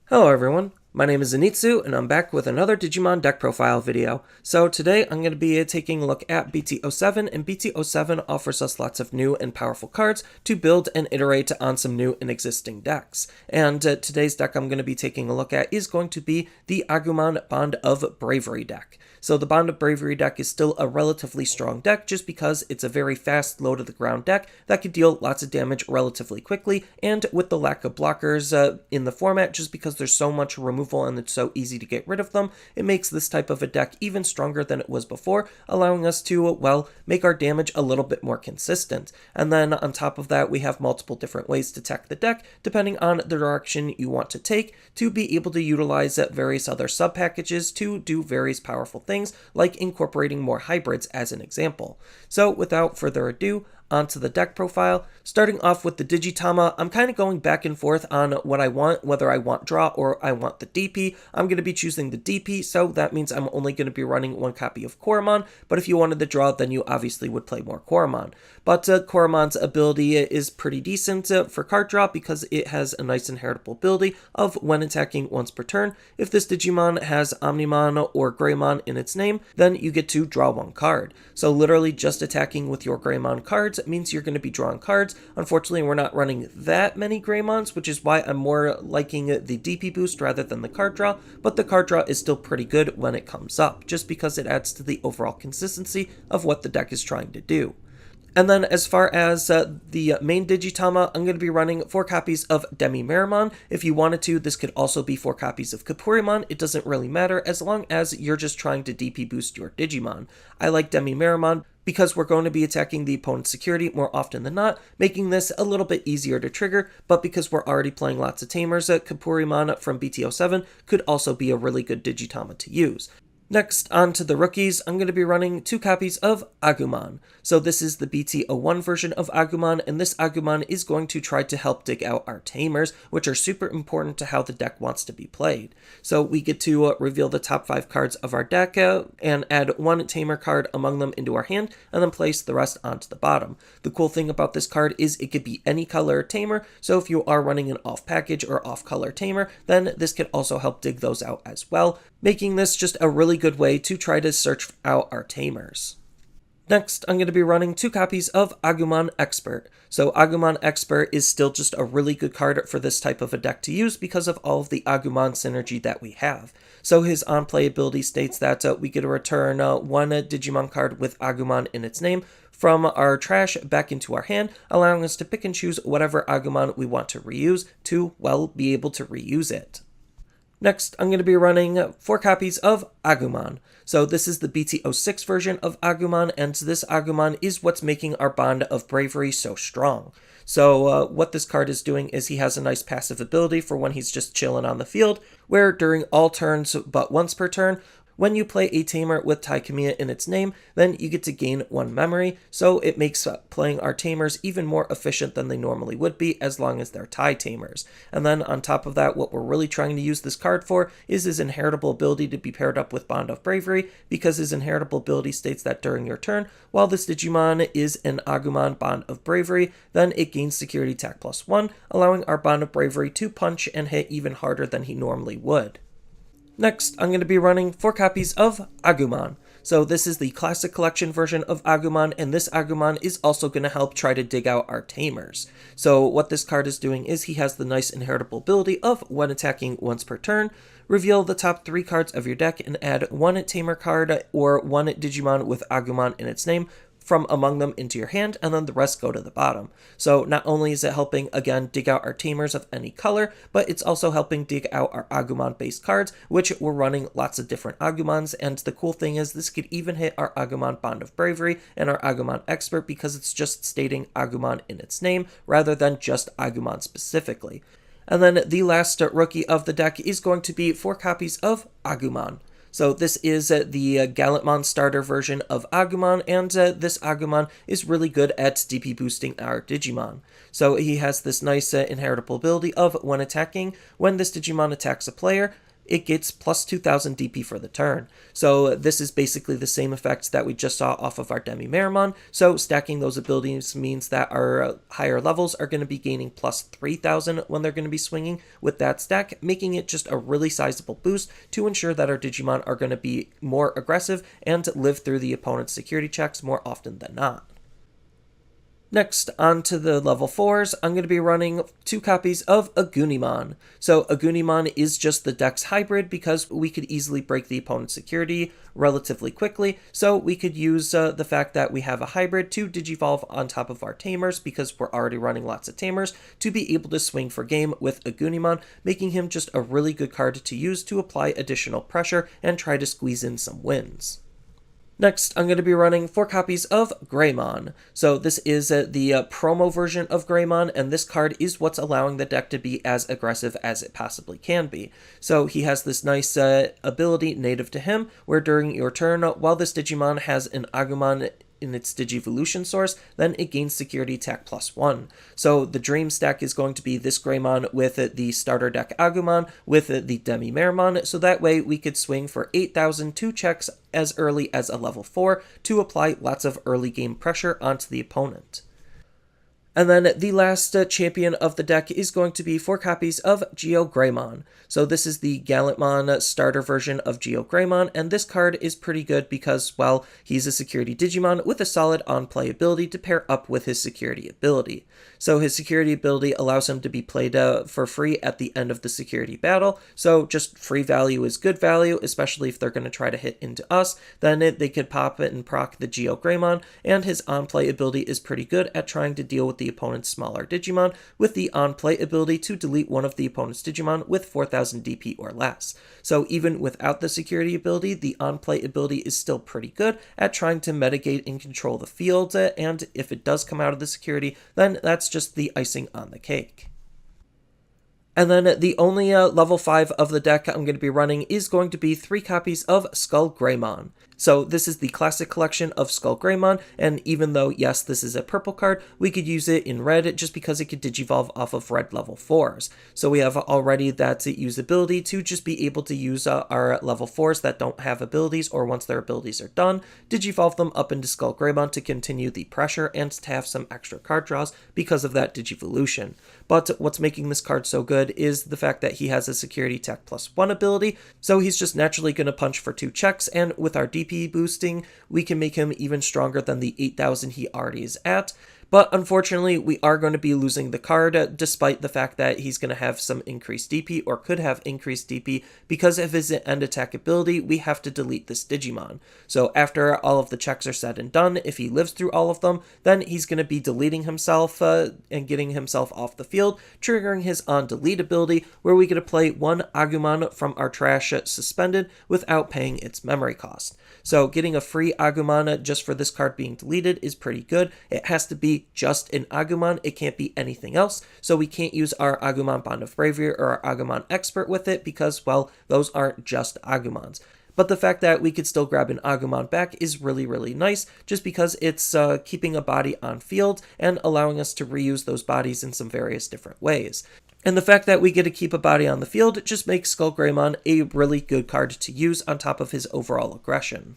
Hello everyone, my name is Zenitsu and I'm back with another Digimon deck profile video. So today I'm going to be taking a look at BT07, and BT07 offers us lots of new and powerful cards to build and iterate on some new and existing decks. And today's deck I'm going to be taking a look at is going to be the Agumon Bond of Bravery deck. So the Bond of Bravery deck is still a relatively strong deck just because it's a very fast low to the ground deck that can deal lots of damage relatively quickly, and with the lack of blockers in the format, just because there's so much removal and it's so easy to get rid of them, it makes this type of a deck even stronger than it was before, allowing us to, well, make our damage a little bit more consistent. And then on top of that, we have multiple different ways to tech the deck, depending on the direction you want to take, to be able to utilize various other sub-packages to do various powerful things, like incorporating more hybrids as an example. So without further ado, onto the deck profile. Starting off with the Digitama, I'm kind of going back and forth on what I want, whether I want draw or I want the DP. I'm going to be choosing the DP, so that means I'm only going to be running one copy of Koromon, but if you wanted the draw, then you obviously would play more Koromon. But Koromon's ability is pretty decent for card draw because it has a nice inheritable ability of when attacking once per turn. If this Digimon has Omnimon or Greymon in its name, then you get to draw one card. So literally just attacking with your Greymon cards means you're going to be drawing cards. Unfortunately, we're not running that many Greymons, which is why I'm more liking the DP boost rather than the card draw, but the card draw is still pretty good when it comes up, just because it adds to the overall consistency of what the deck is trying to do. And then as far as the main Digitama, I'm going to be running 4 copies of DemiMeramon. If you wanted to, this could also be 4 copies of Koromon. It doesn't really matter as long as you're just trying to DP boost your Digimon. I like DemiMeramon because we're going to be attacking the opponent's security more often than not, making this a little bit easier to trigger, but because we're already playing lots of Tamers, Koromon from BT07 could also be a really good Digitama to use. Next, on to the rookies, I'm going to be running 2 copies of Agumon. So this is the BT01 version of Agumon, and this Agumon is going to try to help dig out our Tamers, which are super important to how the deck wants to be played. So we get to reveal the top 5 cards of our deck and add 1 Tamer card among them into our hand, and then place the rest onto the bottom. The cool thing about this card is it could be any color Tamer, so if you are running an off package or off color Tamer, then this could also help dig those out as well, making this just a really good way to try to search out our Tamers. Next, I'm going to be running 2 copies of Agumon Expert. So Agumon Expert is still just a really good card for this type of a deck to use because of all of the Agumon synergy that we have. So his on-play ability states that we get to return 1 Digimon card with Agumon in its name from our trash back into our hand, allowing us to pick and choose whatever Agumon we want to reuse to, well, be able to reuse it. Next, I'm going to be running 4 copies of Agumon. So this is the BT06 version of Agumon, and this Agumon is what's making our Bond of Bravery so strong. So what this card is doing is he has a nice passive ability for when he's just chilling on the field, where during all turns but once per turn, when you play a Tamer with Tai Kamiya in its name, then you get to gain 1 memory, so it makes playing our Tamers even more efficient than they normally would be as long as they're Tai Tamers. And then on top of that, what we're really trying to use this card for is his inheritable ability to be paired up with Bond of Bravery, because his inheritable ability states that during your turn, while this Digimon is an Agumon Bond of Bravery, then it gains security attack +1, allowing our Bond of Bravery to punch and hit even harder than he normally would. Next, I'm going to be running 4 copies of Agumon. So this is the Classic Collection version of Agumon, and this Agumon is also going to help try to dig out our Tamers. So what this card is doing is he has the nice inheritable ability of, when attacking once per turn, reveal the top 3 cards of your deck and add 1 Tamer card or 1 Digimon with Agumon in its name from among them into your hand, and then the rest go to the bottom. So not only is it helping, again, dig out our Tamers of any color, but it's also helping dig out our Agumon-based cards, which we're running lots of different Agumons, and the cool thing is this could even hit our Agumon Bond of Bravery and our Agumon Expert because it's just stating Agumon in its name, rather than just Agumon specifically. And then the last rookie of the deck is going to be 4 copies of Agumon. So this is the Gallantmon starter version of Agumon, and this Agumon is really good at DP boosting our Digimon. So he has this nice inheritable ability of, when attacking, when this Digimon attacks a player, it gets plus 2000 DP for the turn. So this is basically the same effect that we just saw off of our DemiMeramon. So stacking those abilities means that our higher levels are going to be gaining plus 3000 when they're going to be swinging with that stack, making it just a really sizable boost to ensure that our Digimon are going to be more aggressive and live through the opponent's security checks more often than not. Next, on to the level 4s, I'm going to be running 2 copies of Agunimon. So Agunimon is just the Dex hybrid because we could easily break the opponent's security relatively quickly. So we could use the fact that we have a hybrid to Digivolve on top of our Tamers because we're already running lots of Tamers to be able to swing for game with Agunimon, making him just a really good card to use to apply additional pressure and try to squeeze in some wins. Next, I'm going to be running 4 copies of Greymon. So this is the promo version of Greymon, and this card is what's allowing the deck to be as aggressive as it possibly can be. So he has this nice ability native to him, where during your turn, while this Digimon has an Agumon in its Digivolution source, then it gains security attack +1. So the dream stack is going to be this Greymon with the starter deck Agumon with the DemiMeramon, so that way we could swing for 8002 checks as early as a level 4 to apply lots of early game pressure onto the opponent. And then the last champion of the deck is going to be 4 copies of SkullGreymon. So this is the Gallantmon starter version of SkullGreymon, and this card is pretty good because, well, he's a security Digimon with a solid on-play ability to pair up with his security ability. So his security ability allows him to be played for free at the end of the security battle, so just free value is good value, especially if they're going to try to hit into us. Then they could pop it and proc the SkullGreymon, and his on-play ability is pretty good at trying to deal with the opponent's smaller Digimon, with the on-play ability to delete one of the opponent's Digimon with 4000 DP or less. So even without the security ability, the on-play ability is still pretty good at trying to mitigate and control the field, and if it does come out of the security, then that's just the icing on the cake. And then the only level 5 of the deck I'm going to be running is going to be 3 copies of SkullGreymon. So this is the classic collection of SkullGreymon, and even though, yes, this is a purple card, we could use it in red just because it could Digivolve off of red level 4s. So we have already that usability to just be able to use our level 4s that don't have abilities, or once their abilities are done, Digivolve them up into SkullGreymon to continue the pressure and to have some extra card draws because of that Digivolution. But what's making this card so good is the fact that he has a security attack +1 ability, so he's just naturally going to punch for 2 checks, and with our DP boosting, we can make him even stronger than the 8000 he already is at. But unfortunately, we are going to be losing the card, despite the fact that he's going to have some increased DP, or could have increased DP, because of his end attack ability, we have to delete this Digimon. So after all of the checks are said and done, if he lives through all of them, then he's going to be deleting himself and getting himself off the field, triggering his on-delete ability, where we get to play 1 Agumon from our trash suspended without paying its memory cost. So getting a free Agumon just for this card being deleted is pretty good. It has to be just an Agumon, it can't be anything else, so we can't use our Agubond of Bravery or our Agumon Expert with it because, well, those aren't just Agumons. But the fact that we could still grab an Agumon back is really, really nice, just because it's keeping a body on field and allowing us to reuse those bodies in some various different ways. And the fact that we get to keep a body on the field just makes SkullGreymon a really good card to use on top of his overall aggression.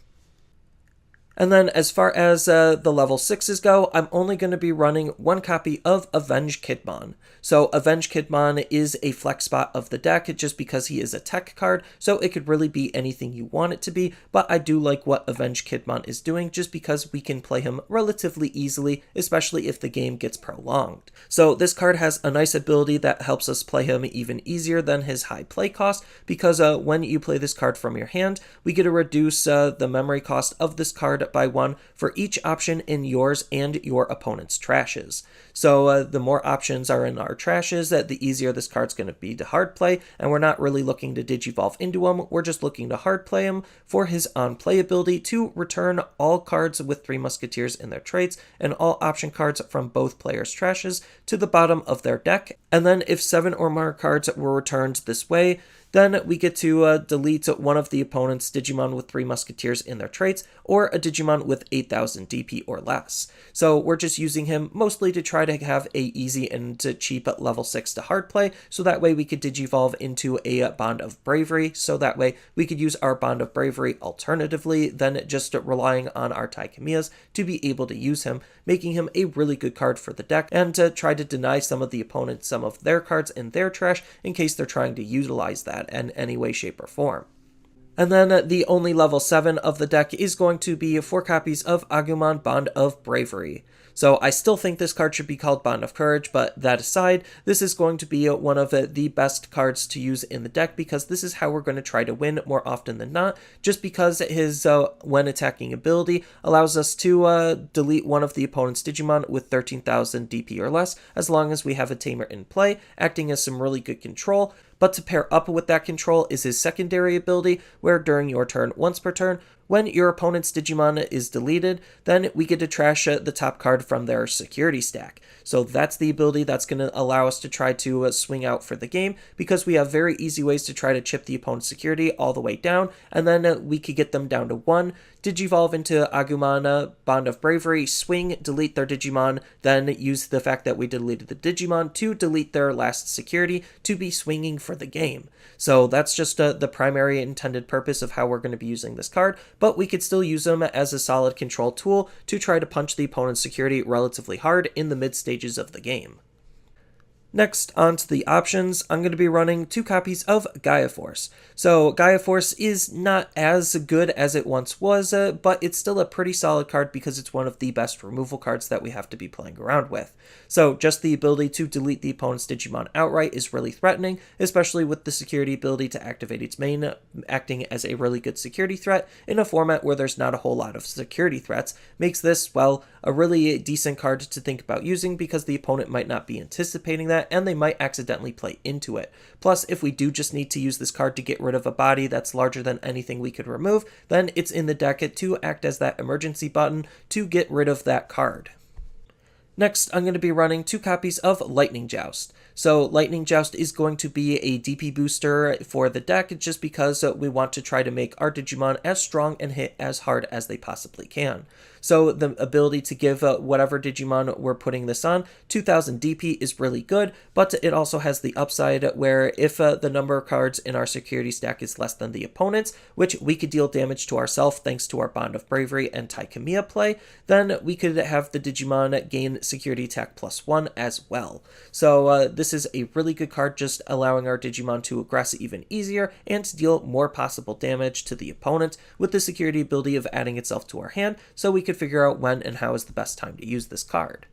And then as far as the level 6s go, I'm only going to be running 1 copy of AvengeKidmon. So AvengeKidmon is a flex spot of the deck just because he is a tech card, so it could really be anything you want it to be, but I do like what AvengeKidmon is doing just because we can play him relatively easily, especially if the game gets prolonged. So this card has a nice ability that helps us play him even easier than his high play cost, because when you play this card from your hand, we get to reduce the memory cost of this card by 1 for each option in yours and your opponent's trashes. So the more options are in our trashes, the easier this card's going to be to hard play, and we're not really looking to Digivolve into him, we're just looking to hard play him for his on-play ability to return all cards with 3 Musketeers in their traits and all option cards from both players' trashes to the bottom of their deck, and then if 7 or more cards were returned this way, then we get to delete one of the opponent's Digimon with 3 Musketeers in their traits, or a Digimon Digimon with 8000 DP or less. So we're just using him mostly to try to have a easy and cheap level 6 to hard play, so that way we could Digivolve into a Bond of Bravery, so that way we could use our Bond of Bravery alternatively than just relying on our Taikamiyas to be able to use him, making him a really good card for the deck, and to try to deny some of the opponents some of their cards in their trash in case they're trying to utilize that in any way, shape, or form. And then the only level 7 of the deck is going to be 4 copies of Agumon Bond of Bravery. So I still think this card should be called Bond of Courage, but that aside, this is going to be one of the best cards to use in the deck because this is how we're going to try to win more often than not, just because his when attacking ability allows us to delete one of the opponent's Digimon with 13,000 DP or less, as long as we have a Tamer in play, acting as some really good control. But to pair up with that control is his secondary ability, where during your turn, once per turn, when your opponent's Digimon is deleted, then we get to trash the top card from their security stack. So that's the ability that's going to allow us to try to swing out for the game, because we have very easy ways to try to chip the opponent's security all the way down, and then we could get them down to 1, Digivolve into Agumon Bond of Bravery, swing, delete their Digimon, then use the fact that we deleted the Digimon to delete their last security to be swinging for the game. So that's just the primary intended purpose of how we're going to be using this card, but we could still use them as a solid control tool to try to punch the opponent's security relatively hard in the mid stages of the game. Next, on to the options, I'm going to be running 2 copies of Gaia Force. So Gaia Force is not as good as it once was, but it's still a pretty solid card because it's one of the best removal cards that we have to be playing around with. So just the ability to delete the opponent's Digimon outright is really threatening, especially with the security ability to activate its main, acting as a really good security threat in a format where there's not a whole lot of security threats, makes this, well, a really decent card to think about using because the opponent might not be anticipating that, and they might accidentally play into it. Plus, if we do just need to use this card to get rid of a body that's larger than anything we could remove, then it's in the deck to act as that emergency button to get rid of that card. Next, I'm going to be running 2 copies of Lightning Joust. So Lightning Joust is going to be a DP booster for the deck just because we want to try to make our Digimon as strong and hit as hard as they possibly can. So the ability to give whatever Digimon we're putting this on 2000 DP is really good, but it also has the upside where if the number of cards in our security stack is less than the opponent's, which we could deal damage to ourselves thanks to our Bond of Bravery and Taikamia play, then we could have the Digimon gain security attack +1 as well. So this is a really good card, just allowing our Digimon to aggress even easier and to deal more possible damage to the opponent with the security ability of adding itself to our hand, so we could figure out when and how is the best time to use this card.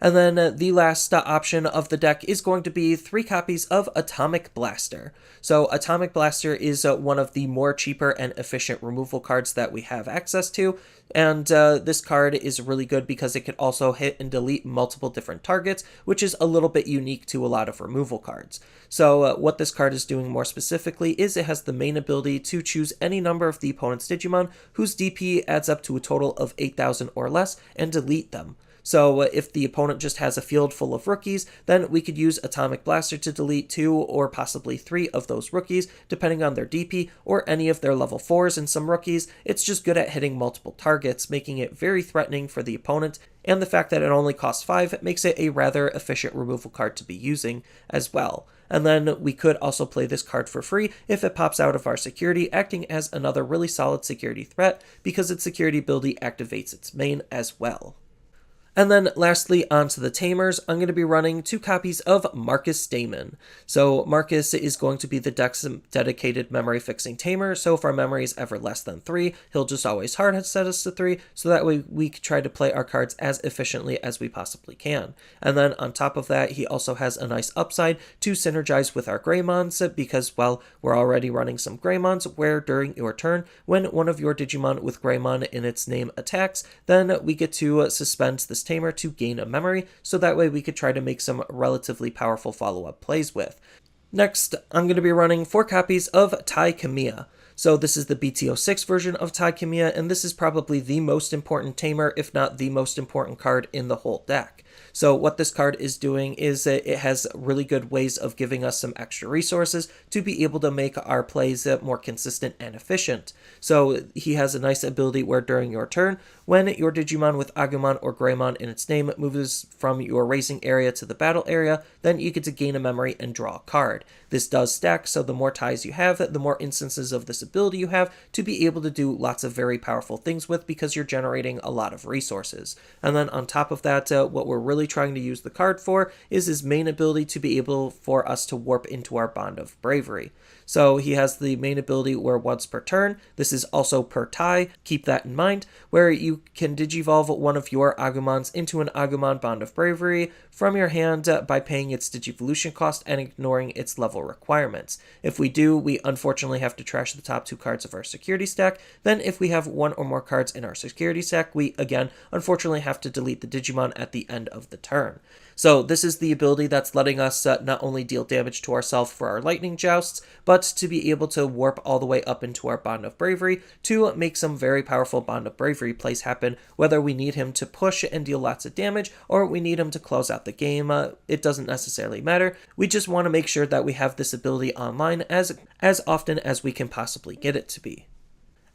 And then the last option of the deck is going to be 3 copies of Atomic Blaster. So Atomic Blaster is one of the more cheaper and efficient removal cards that we have access to, and this card is really good because it can also hit and delete multiple different targets, which is a little bit unique to a lot of removal cards. So what this card is doing more specifically is it has the main ability to choose any number of the opponent's Digimon whose DP adds up to a total of 8,000 or less and delete them. So if the opponent just has a field full of rookies, then we could use Atomic Blaster to delete 2 or possibly 3 of those rookies, depending on their DP, or any of their level 4s in some rookies. It's just good at hitting multiple targets, making it very threatening for the opponent, and the fact that it only costs 5 makes it a rather efficient removal card to be using as well. And then we could also play this card for free if it pops out of our security, acting as another really solid security threat because its security ability activates its main as well. And then lastly, onto the Tamers, I'm going to be running 2 copies of Marcus Damon. So Marcus is going to be the deck's dedicated memory fixing Tamer, so if our memory is ever less than 3, he'll just always hard set us to 3, so that way we can try to play our cards as efficiently as we possibly can. And then on top of that, he also has a nice upside to synergize with our Greymons, because, well, we're already running some Greymons, where during your turn, when one of your Digimon with Greymon in its name attacks, then we get to suspend this Tamer to gain a memory, so that way we could try to make some relatively powerful follow-up plays with. Next, I'm going to be running 4 copies of Tai Kamiya. So this is the BT06 version of Taikamia, and this is probably the most important Tamer, if not the most important card in the whole deck. So what this card is doing is it has really good ways of giving us some extra resources to be able to make our plays more consistent and efficient. So he has a nice ability where during your turn, when your Digimon with Agumon or Greymon in its name moves from your raising area to the battle area, then you get to gain a memory and draw a card. This does stack, so the more ties you have, the more instances of this ability you have to be able to do lots of very powerful things with, because you're generating a lot of resources. And then on top of that, what we're really trying to use the card for is his main ability to be able for us to warp into our Bond of Bravery. So he has the main ability where once per turn, this is also per tie, keep that in mind, where you can digivolve one of your Agumons into an Agumon Bond of Bravery from your hand by paying its digivolution cost and ignoring its level requirements. If we do, we unfortunately have to trash the top 2 cards of our security stack. Then if we have 1 or more cards in our security stack, we again unfortunately have to delete the Digimon at the end of the turn. So this is the ability that's letting us not only deal damage to ourselves for our lightning jousts, but to be able to warp all the way up into our Bond of Bravery to make some very powerful Bond of Bravery plays happen, whether we need him to push and deal lots of damage, or we need him to close out the game. It doesn't necessarily matter. We just want to make sure that we have this ability online as often as we can possibly get it to be.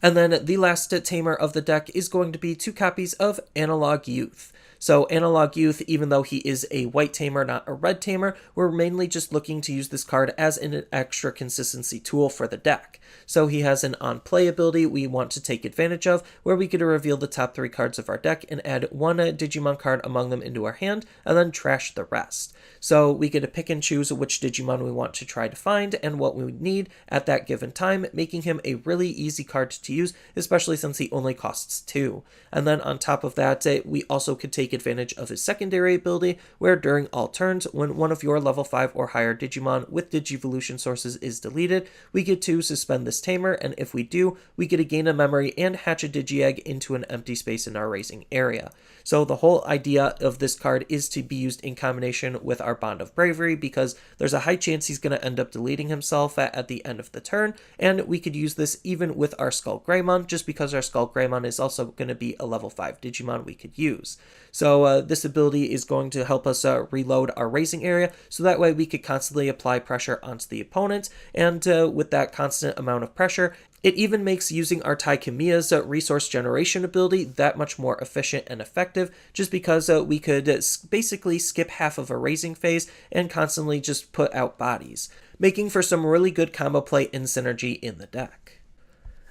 And then the last tamer of the deck is going to be 2 copies of Analog Youth. So Analog Youth, even though he is a white tamer, not a red tamer, we're mainly just looking to use this card as an extra consistency tool for the deck. So he has an on-play ability we want to take advantage of, where we get to reveal the top 3 cards of our deck and add 1 Digimon card among them into our hand, and then trash the rest. So we get to pick and choose which Digimon we want to try to find and what we need at that given time, making him a really easy card to use, especially since he only costs 2. And then on top of that, we also could take advantage of his secondary ability, where during all turns, when one of your level 5 or higher Digimon with Digivolution sources is deleted, we get to suspend this tamer, and if we do, we get to gain a memory and hatch a Digi-Egg into an empty space in our raising area. So the whole idea of this card is to be used in combination with our Bond of Bravery, because there's a high chance he's going to end up deleting himself at the end of the turn, and we could use this even with our SkullGreymon, just because our SkullGreymon is also going to be a level 5 Digimon we could use. So this ability is going to help us reload our raising area, so that way we could constantly apply pressure onto the opponent, and with that constant amount of pressure, it even makes using our Tai Kamiya's resource generation ability that much more efficient and effective, just because we could basically skip half of a raising phase and constantly just put out bodies, making for some really good combo play and synergy in the deck.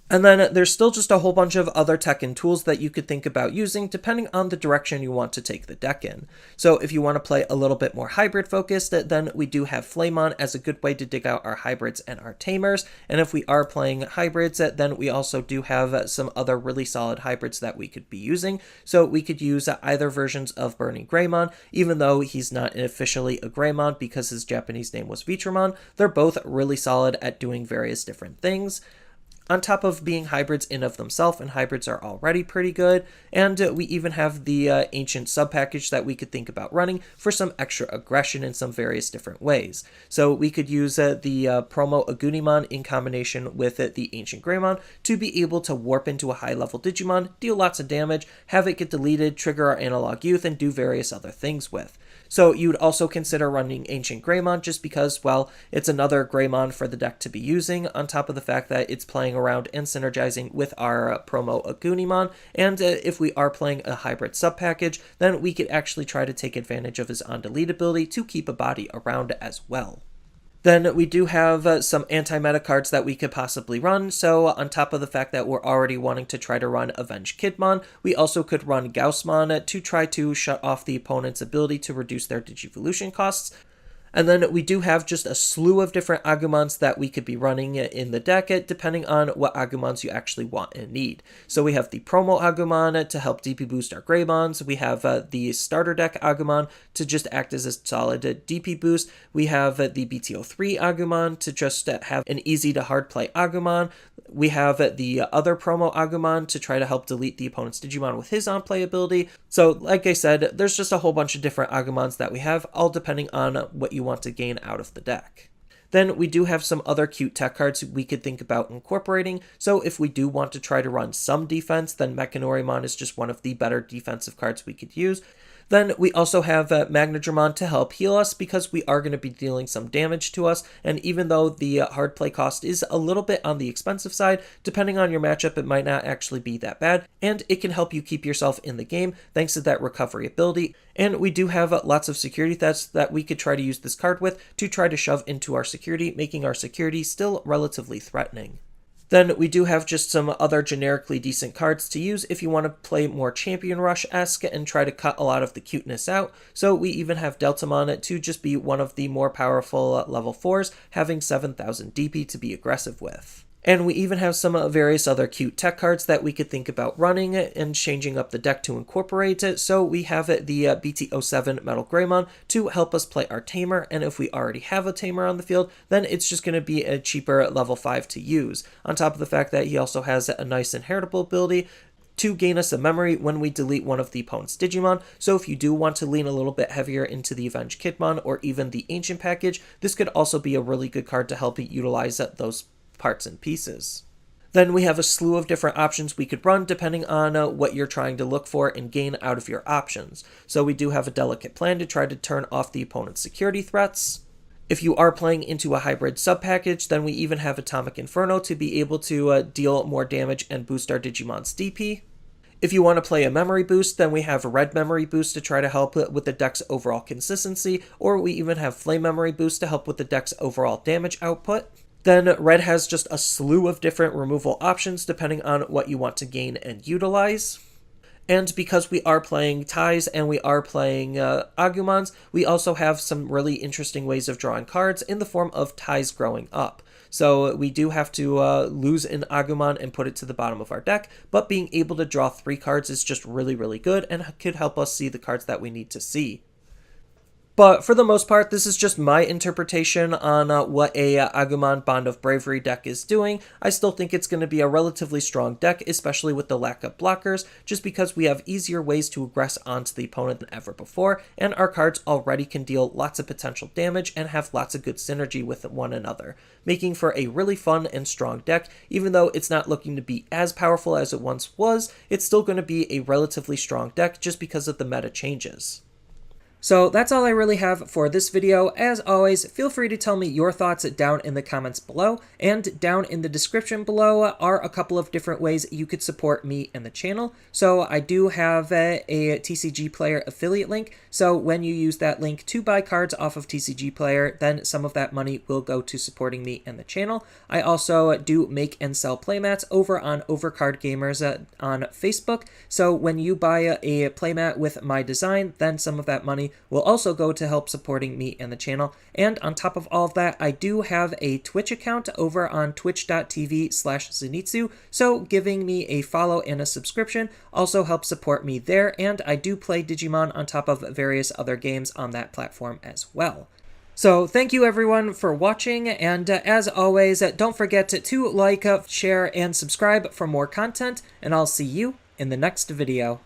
And then there's still just a whole bunch of other tech and tools that you could think about using depending on the direction you want to take the deck in. So if you want to play a little bit more hybrid focused, then we do have Flamon as a good way to dig out our hybrids and our tamers. And if we are playing hybrids, then we also do have some other really solid hybrids that we could be using. So we could use either versions of Burning Greymon, even though he's not officially a Greymon because his Japanese name was Vitramon. They're both really solid at doing various different things, on top of being hybrids in of themselves, and hybrids are already pretty good. And we even have the ancient sub-package that we could think about running for some extra aggression in some various different ways. So we could use the promo Agunimon in combination with the ancient Greymon to be able to warp into a high-level Digimon, deal lots of damage, have it get deleted, trigger our Analog Youth, and do various other things with. So you'd also consider running Ancient Greymon just because, well, it's another Greymon for the deck to be using, on top of the fact that it's playing around and synergizing with our promo Agunimon. And if we are playing a hybrid sub-package, then we could actually try to take advantage of his on-delete ability to keep a body around as well. Then we do have some anti-meta cards that we could possibly run, so on top of the fact that we're already wanting to try to run AvengeKidmon, we also could run Joustmon to try to shut off the opponent's ability to reduce their Digivolution costs. And then we do have just a slew of different Agumons that we could be running in the deck, depending on what Agumons you actually want and need. So we have the promo Agumon to help DP boost our Greymons. We have the starter deck Agumon to just act as a solid DP boost. We have the BT03 Agumon to just have an easy to hard play Agumon. We have the other promo Agumon to try to help delete the opponent's Digimon with his on-play ability. So like I said, there's just a whole bunch of different Agumons that we have, all depending on what you want to gain out of the deck. Then we do have some other cute tech cards we could think about incorporating. So if we do want to try to run some defense, then Mechanorimon is just one of the better defensive cards we could use. Then we also have Magnadramon to help heal us because we are going to be dealing some damage to us, and even though the hard play cost is a little bit on the expensive side, depending on your matchup it might not actually be that bad, and it can help you keep yourself in the game thanks to that recovery ability. And we do have lots of security threats that we could try to use this card with to try to shove into our security, making our security still relatively threatening. Then we do have just some other generically decent cards to use if you want to play more Champion Rush-esque and try to cut a lot of the cuteness out. So we even have Deltamon to just be one of the more powerful level 4s, having 7,000 DP to be aggressive with. And we even have some various other cute tech cards that we could think about running and changing up the deck to incorporate it. So we have the BT07 Metal Greymon to help us play our Tamer, and if we already have a Tamer on the field, then it's just going to be a cheaper level 5 to use. On top of the fact that he also has a nice inheritable ability to gain us a memory when we delete one of the opponent's Digimon, so if you do want to lean a little bit heavier into the AvengeKidmon or even the Ancient package, this could also be a really good card to help you utilize those parts and pieces. Then we have a slew of different options we could run depending on what you're trying to look for and gain out of your options. So we do have a delicate plan to try to turn off the opponent's security threats. If you are playing into a hybrid sub-package, then we even have Atomic Inferno to be able to deal more damage and boost our Digimon's DP. If you want to play a memory boost, then we have Red Memory Boost to try to help with the deck's overall consistency, or we even have Flame Memory Boost to help with the deck's overall damage output. Then Red has just a slew of different removal options depending on what you want to gain and utilize. And because we are playing Tais and we are playing Agumons, we also have some really interesting ways of drawing cards in the form of Tais growing up. So we do have to lose an Agumon and put it to the bottom of our deck, but being able to draw 3 cards is just really, really good and could help us see the cards that we need to see. But for the most part, this is just my interpretation on what a Agumon of Bravery deck is doing. I still think it's going to be a relatively strong deck, especially with the lack of blockers, just because we have easier ways to aggress onto the opponent than ever before, and our cards already can deal lots of potential damage and have lots of good synergy with one another, making for a really fun and strong deck. Even though it's not looking to be as powerful as it once was, it's still going to be a relatively strong deck just because of the meta changes. So that's all I really have for this video. As always, feel free to tell me your thoughts down in the comments below, and down in the description below are a couple of different ways you could support me and the channel. So I do have a TCG Player affiliate link, so when you use that link to buy cards off of TCG Player, then some of that money will go to supporting me and the channel. I also do make and sell playmats over on Overcard Gamers on Facebook, so when you buy a playmat with my design, then some of that money will also go to help supporting me and the channel. And on top of all of that, I do have a Twitch account over on twitch.tv/Zenitsu, so giving me a follow and a subscription also helps support me there, and I do play Digimon on top of various other games on that platform as well. So thank you everyone for watching, and as always, don't forget to like, share, and subscribe for more content, and I'll see you in the next video.